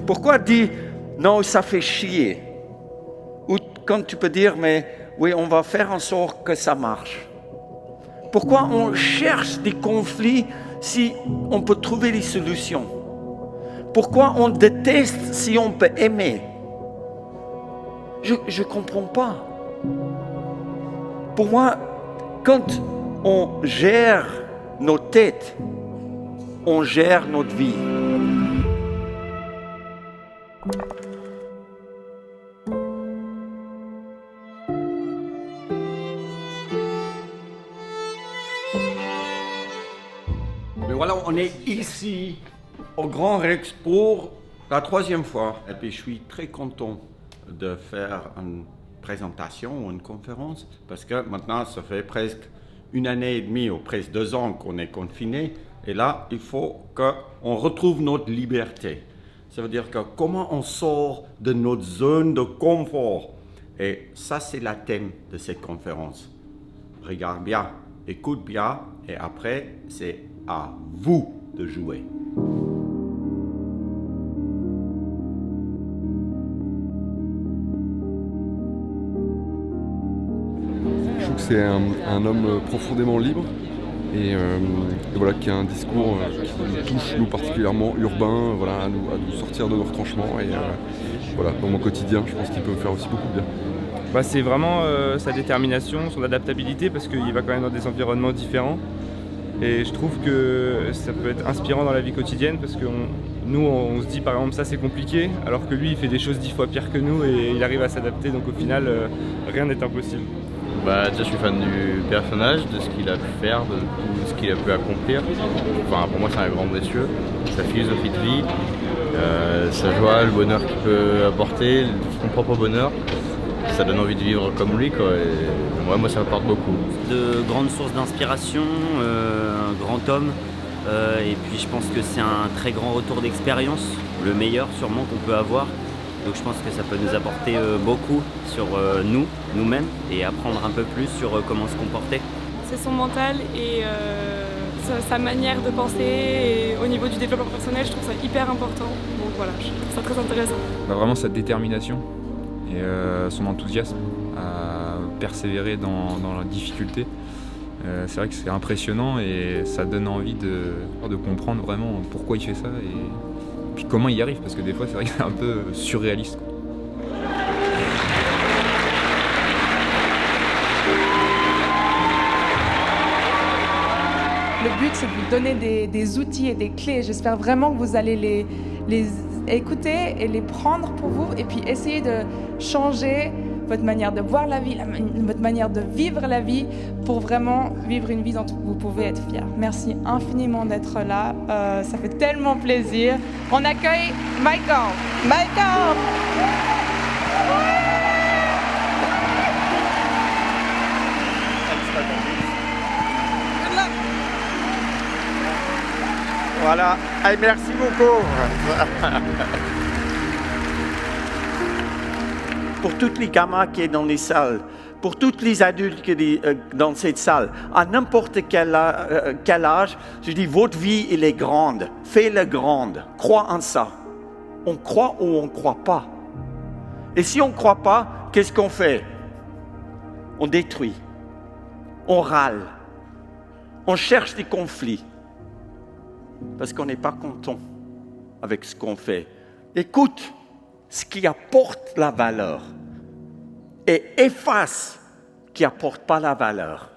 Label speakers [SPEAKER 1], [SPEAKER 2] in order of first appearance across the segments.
[SPEAKER 1] Pourquoi dire non, ça fait chier? Ou quand tu peux dire, mais oui, on va faire en sorte que ça marche. Pourquoi on cherche des conflits si on peut trouver des solutions? Pourquoi on déteste si on peut aimer? Je ne comprends pas. Pour moi, quand on gère nos têtes, on gère notre vie.
[SPEAKER 2] Mais voilà, on est ici au Grand Rex pour la 3e fois. Et puis je suis très content de faire une présentation ou une conférence parce que maintenant ça fait presque 1 année et demie ou presque 2 ans qu'on est confiné. Et là, il faut qu'on retrouve notre liberté. Ça veut dire que comment on sort de notre zone de confort. Et ça, c'est le thème de cette conférence. Regarde bien, écoute bien, et après, c'est à vous de jouer.
[SPEAKER 3] Je trouve que c'est un homme profondément libre et voilà, qui a un discours qui nous touche, nous particulièrement urbain, voilà, à nous sortir de nos retranchements. Et voilà, dans mon quotidien, je pense qu'il peut me faire aussi beaucoup de bien.
[SPEAKER 4] C'est vraiment sa détermination, son adaptabilité, parce qu'il va quand même dans des environnements différents. Et je trouve que ça peut être inspirant dans la vie quotidienne, parce que nous, on se dit par exemple ça c'est compliqué, alors que lui il fait des choses 10 fois pires que nous et il arrive à s'adapter, donc au final rien n'est impossible.
[SPEAKER 5] Déjà je suis fan du personnage, de ce qu'il a pu faire, de tout ce qu'il a pu accomplir. Enfin, pour moi c'est un grand monsieur, sa philosophie de vie, sa joie, le bonheur qu'il peut apporter, son propre bonheur. Ça donne envie de vivre comme lui, quoi. Et moi ça m'apporte beaucoup.
[SPEAKER 6] De grandes sources d'inspiration, un grand homme, et puis je pense que c'est un très grand retour d'expérience, le meilleur sûrement qu'on peut avoir. Donc je pense que ça peut nous apporter beaucoup sur nous-mêmes et apprendre un peu plus sur comment se comporter.
[SPEAKER 7] C'est son mental et sa manière de penser, et au niveau du développement personnel, je trouve ça hyper important. Donc voilà, je trouve ça très intéressant.
[SPEAKER 8] Vraiment sa détermination et son enthousiasme à persévérer dans la difficulté. C'est vrai que c'est impressionnant et ça donne envie de comprendre vraiment pourquoi il fait ça et puis comment il y arrive, parce que des fois c'est vrai que c'est un peu surréaliste.
[SPEAKER 9] Le but, c'est de vous donner des outils et des clés. J'espère vraiment que vous allez les écouter et les prendre pour vous et puis essayer de changer votre manière de voir la vie, votre manière de vivre la vie pour vraiment vivre une vie dont vous pouvez être fiers. Merci infiniment d'être là. Ça fait tellement plaisir. On accueille Michael. Michael!
[SPEAKER 1] Voilà, et merci beaucoup. Pour tous les gamins qui sont dans les salles, pour tous les adultes qui sont dans cette salle, à n'importe quel âge, je dis, votre vie, elle est grande. Fais-la grande. Crois en ça. On croit ou on ne croit pas. Et si on ne croit pas, qu'est-ce qu'on fait? On détruit. On râle. On cherche des conflits. Parce qu'on n'est pas content avec ce qu'on fait. Écoute ce qui apporte la valeur et efface ce qui n'apporte pas la valeur.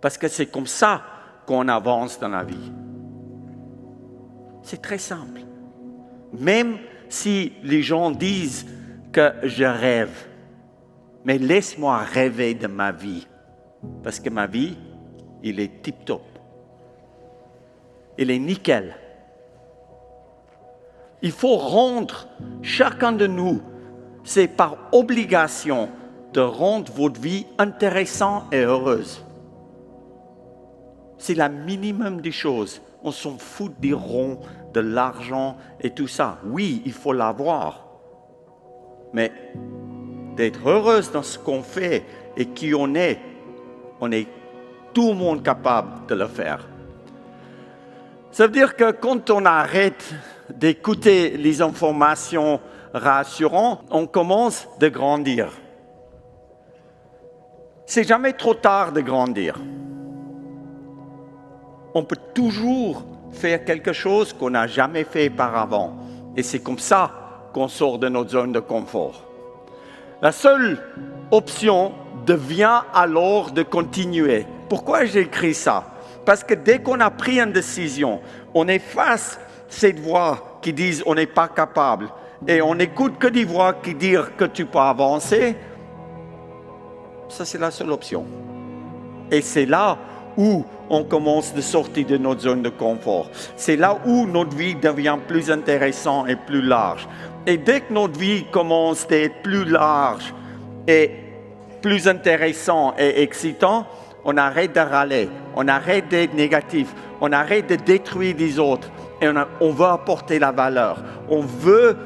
[SPEAKER 1] Parce que c'est comme ça qu'on avance dans la vie. C'est très simple. Même si les gens disent que je rêve, mais laisse-moi rêver de ma vie. Parce que ma vie, il est tip-top. Il est nickel. Il faut rendre, chacun de nous, c'est par obligation de rendre votre vie intéressante et heureuse. C'est le minimum des choses. On s'en fout des ronds, de l'argent et tout ça. Oui, il faut l'avoir. Mais d'être heureuse dans ce qu'on fait et qui on est tout le monde capable de le faire. Ça veut dire que quand on arrête d'écouter les informations rassurantes, on commence de grandir. C'est jamais trop tard de grandir. On peut toujours faire quelque chose qu'on n'a jamais fait auparavant. Et c'est comme ça qu'on sort de notre zone de confort. La seule option devient alors de continuer. Pourquoi j'ai écrit ça? Parce que dès qu'on a pris une décision, on efface cette voix qui disent on n'est pas capable et on n'écoute que des voix qui disent que tu peux avancer. Ça, c'est la seule option. Et c'est là où on commence de sortir de notre zone de confort. C'est là où notre vie devient plus intéressante et plus large. Et dès que notre vie commence à être plus large et plus intéressant et excitant, on arrête de râler, on arrête d'être négatif, on arrête de détruire les autres et on veut apporter la valeur. On veut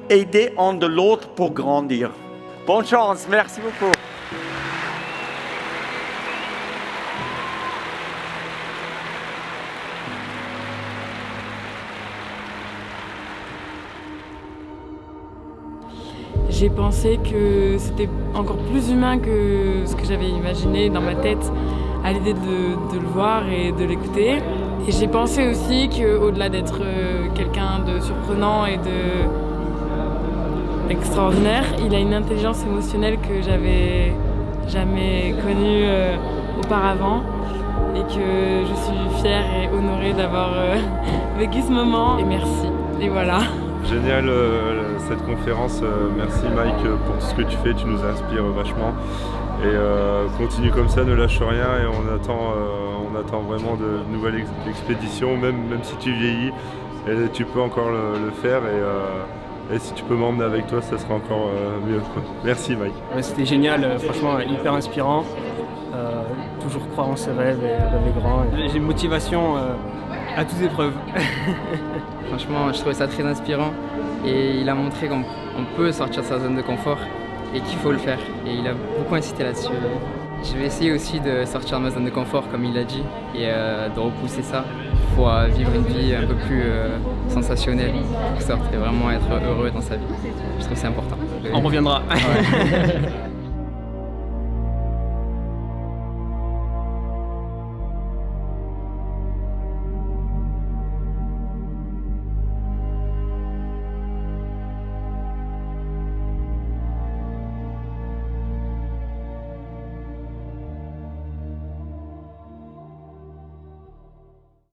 [SPEAKER 1] aider un de l'autre pour grandir. Bonne chance, merci beaucoup.
[SPEAKER 7] J'ai pensé que c'était encore plus humain que ce que j'avais imaginé dans ma tête à l'idée de le voir et de l'écouter. Et j'ai pensé aussi qu'au-delà d'être quelqu'un de surprenant et d'extraordinaire, il a une intelligence émotionnelle que j'avais jamais connue auparavant et que je suis fière et honorée d'avoir vécu ce moment. Et merci. Et voilà.
[SPEAKER 4] Génial cette conférence, merci Mike pour tout ce que tu fais, tu nous inspires vachement et continue comme ça, ne lâche rien et on attend vraiment de nouvelles expéditions, même si tu vieillis, et tu peux encore le faire et si tu peux m'emmener avec toi, ça sera encore mieux. Merci Mike.
[SPEAKER 10] Ouais, c'était génial, franchement hyper inspirant, toujours croire en ses rêves et rêver grand. J'ai une motivation à toute épreuve.
[SPEAKER 11] Franchement, je trouvais ça très inspirant et il a montré qu'on peut sortir de sa zone de confort et qu'il faut le faire. Et il a beaucoup insisté là-dessus. Je vais essayer aussi de sortir de ma zone de confort, comme il l'a dit, et de repousser ça pour vivre une vie un peu plus sensationnelle, en quelque sorte, et vraiment être heureux dans sa vie. Je trouve que c'est important.
[SPEAKER 10] On reviendra.
[SPEAKER 11] Ouais.